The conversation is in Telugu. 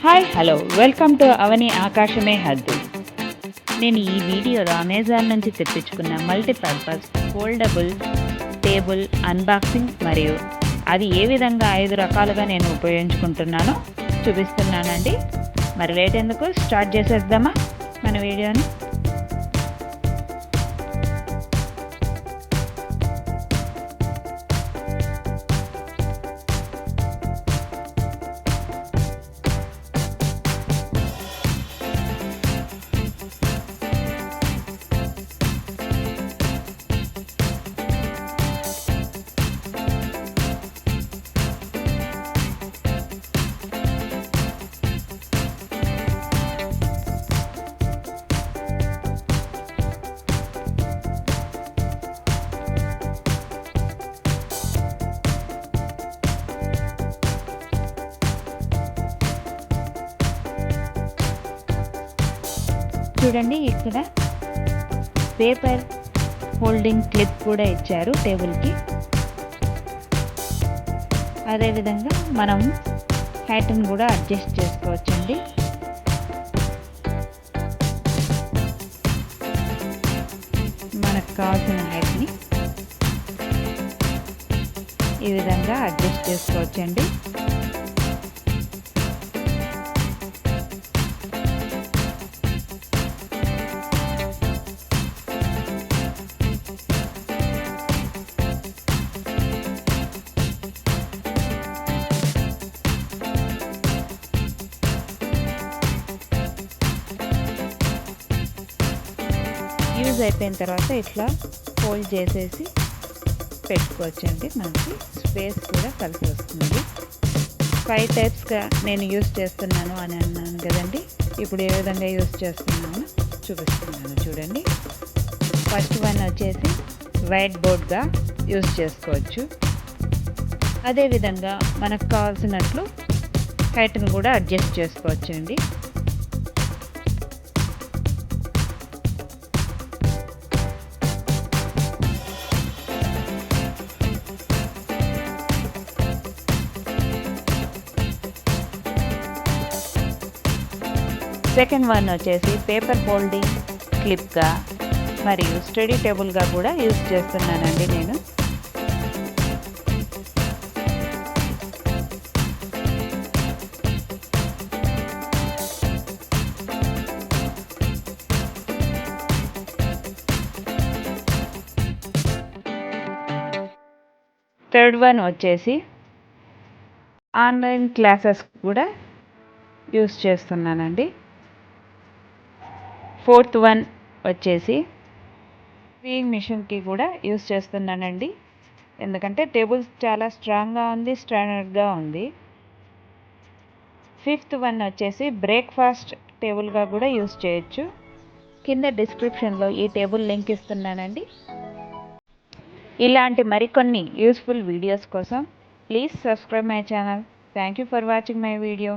హాయ్ హలో వెల్కమ్ టు అవని ఆకాశమే హద్దు. నేను ఈ వీడియోలో అమెజాన్ నుంచి తెప్పించుకున్న మల్టీపర్పస్ ఫోల్డబుల్ టేబుల్ అన్బాక్సింగ్ మరియు అది ఏ విధంగా 5 రకాలుగా నేను ఉపయోగించుకుంటున్నానో చూపిస్తున్నానండి. మరి లేట్ ఎందుకు, స్టార్ట్ చేసేద్దామా మన వీడియోని. చూడండి, ఇక్కడ పేపర్ హోల్డింగ్ క్లిప్ కూడా ఇచ్చారు టేబుల్కి. అదేవిధంగా మనం హైట్ని కూడా అడ్జస్ట్ చేసుకోవచ్చండి. మనకు కావాల్సిన హైట్ని ఈ విధంగా అడ్జస్ట్ చేసుకోవచ్చండి. యూజ్ అయిపోయిన తర్వాత ఇట్లా ఫోల్డ్ చేసేసి పెట్టుకోవచ్చండి. మనకి స్పేస్ కూడా కలిసి వస్తుంది. 5 టైప్స్గా నేను యూజ్ చేస్తున్నాను అని అన్నాను కదండి. ఇప్పుడు ఏ విధంగా యూజ్ చేస్తున్నానో చూపిస్తున్నాను చూడండి. ఫస్ట్ వన్ వచ్చేసి వైట్ బోర్డ్గా యూజ్ చేసుకోవచ్చు. అదేవిధంగా మనకు కావాల్సినట్లు హైట్ని కూడా అడ్జస్ట్ చేసుకోవచ్చండి. సెకండ్ వన్ వచ్చేసి పేపర్ హోల్డింగ్ క్లిప్గా మరియు స్టడీ టేబుల్గా కూడా యూజ్ చేస్తున్నానండి నేను. థర్డ్ వన్ వచ్చేసి ఆన్లైన్ క్లాసెస్ కూడా యూజ్ చేస్తున్నానండి. ఫోర్త్ వన్ వచ్చేసి స్వింగ్ మిషన్కి కూడా యూజ్ చేస్తున్నానండి. ఎందుకంటే టేబుల్ చాలా స్ట్రాంగ్గా ఉంది, స్టాండర్డ్గా ఉంది. ఫిఫ్త్ వన్ వచ్చేసి బ్రేక్ఫాస్ట్ టేబుల్గా కూడా యూజ్ చేయొచ్చు. కింద డిస్క్రిప్షన్లో ఈ టేబుల్ లింక్ ఇస్తున్నానండి. ఇలాంటి మరికొన్ని యూస్ఫుల్ వీడియోస్ కోసం please subscribe my channel. Thank you for watching my video.